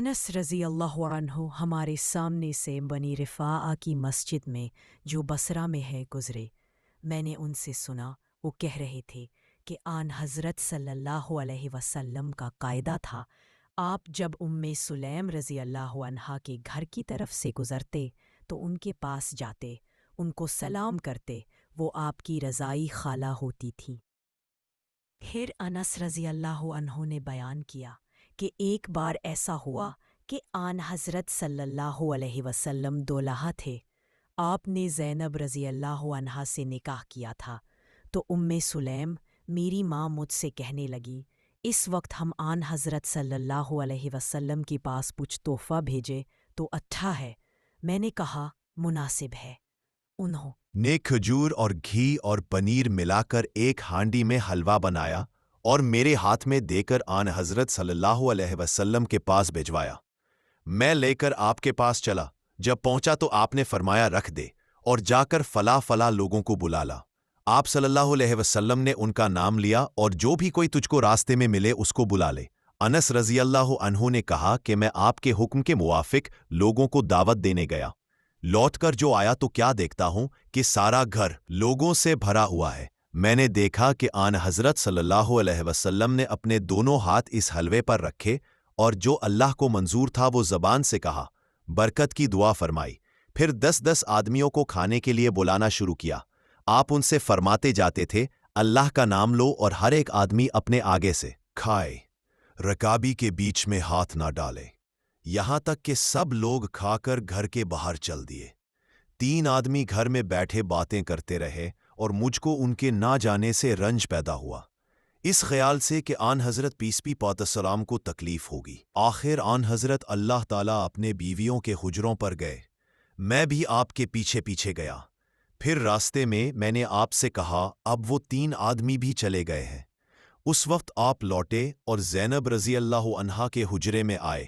انس رضی اللہ عنہ ہمارے سامنے سے بنی رفاعہ کی مسجد میں جو بصرہ میں ہے گزرے۔ میں نے ان سے سنا وہ کہہ رہے تھے کہ آن حضرت صلی اللہ علیہ وسلم کا قاعدہ تھا، آپ جب سلیم رضی اللہ عنہا کے گھر کی طرف سے گزرتے تو ان کے پاس جاتے، ان کو سلام کرتے، وہ آپ کی رضائی خالہ ہوتی تھی۔ پھر انس رضی اللہ عنہ نے بیان کیا کہ ایک بار ایسا ہوا کہ آن حضرت صلی اللہ علیہ وسلم دولہا تھے، آپ نے زینب رضی اللہ عنہا سے نکاح کیا تھا، تو سلیم میری ماں مجھ سے کہنے لگی، اس وقت ہم آن حضرت صلی اللہ علیہ وسلم کے پاس کچھ تحفہ بھیجے تو اچھا ہے۔ میں نے کہا مناسب ہے۔ انہوں نے کھجور اور گھی اور پنیر ملا کر ایک ہانڈی میں حلوہ بنایا اور میرے ہاتھ میں دے کر آن حضرت صلی اللہ علیہ وسلم کے پاس بھجوایا۔ میں لے کر آپ کے پاس چلا، جب پہنچا تو آپ نے فرمایا رکھ دے اور جا کر فلاں فلاں لوگوں کو بلا لا۔ آپ صلی اللہ علیہ وسلم نے ان کا نام لیا اور جو بھی کوئی تجھ کو راستے میں ملے اس کو بلا لے۔ انس رضی اللہ عنہ نے کہا کہ میں آپ کے حکم کے موافق لوگوں کو دعوت دینے گیا، لوٹ کر جو آیا تو کیا دیکھتا ہوں کہ سارا گھر لوگوں سے بھرا ہوا ہے۔ میں نے دیکھا کہ آن حضرت صلی اللہ علیہ وسلم نے اپنے دونوں ہاتھ اس حلوے پر رکھے اور جو اللہ کو منظور تھا وہ زبان سے کہا، برکت کی دعا فرمائی، پھر 10 آدمیوں کو کھانے کے لیے بلانا شروع کیا۔ آپ ان سے فرماتے جاتے تھے، اللہ کا نام لو اور ہر ایک آدمی اپنے آگے سے کھائے، رکابی کے بیچ میں ہاتھ نہ ڈالے، یہاں تک کہ سب لوگ کھا کر گھر کے باہر چل دیے۔ 3 آدمی گھر میں بیٹھے باتیں کرتے رہے اور مجھ کو ان کے نہ جانے سے رنج پیدا ہوا، اس خیال سے کہ آن حضرت پیس پی پاک السلام کو تکلیف ہوگی۔ آخر آن حضرت اللہ تعالیٰ اپنے بیویوں کے حجروں پر گئے، میں بھی آپ کے پیچھے پیچھے گیا۔ پھر راستے میں نے آپ سے کہا اب وہ 3 آدمی بھی چلے گئے ہیں۔ اس وقت آپ لوٹے اور زینب رضی اللہ عنہا کے حجرے میں آئے۔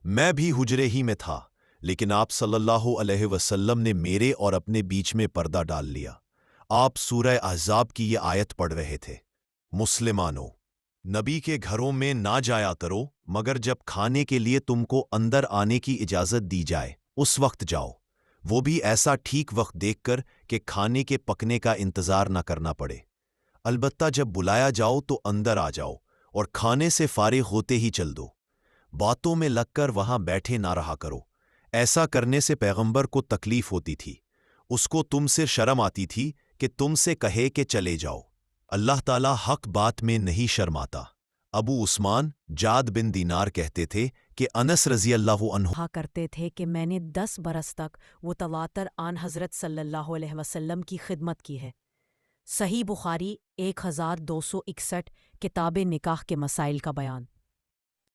میں بھی حجرے ہی میں تھا، لیکن آپ صلی اللہ علیہ وسلم نے میرے اور اپنے بیچ میں پردہ ڈال لیا۔ آپ سورہ احزاب کی یہ آیت پڑھ رہے تھے، مسلمانوں، نبی کے گھروں میں نہ جایا کرو مگر جب کھانے کے لیے تم کو اندر آنے کی اجازت دی جائے اس وقت جاؤ، وہ بھی ایسا ٹھیک وقت دیکھ کر کہ کھانے کے پکنے کا انتظار نہ کرنا پڑے۔ البتہ جب بلایا جاؤ تو اندر آ جاؤ اور کھانے سے فارغ ہوتے ہی چل دو، باتوں میں لگ کر وہاں بیٹھے نہ رہا کرو۔ ایسا کرنے سے پیغمبر کو تکلیف ہوتی تھی، اس کو تم سے شرم آتی تھی کہ تم سے کہے کہ چلے جاؤ۔ اللہ تعالیٰ حق بات میں نہیں شرماتا۔ ابو عثمان جاد بن دینار کہتے تھے کہ انس رضی اللہ عنہ کہا کرتے تھے کہ میں نے 10 برس تک وہ تواتر آن حضرت صلی اللہ علیہ وسلم کی خدمت کی ہے۔ صحیح بخاری 1261 کتاب نکاح کے مسائل کا بیان۔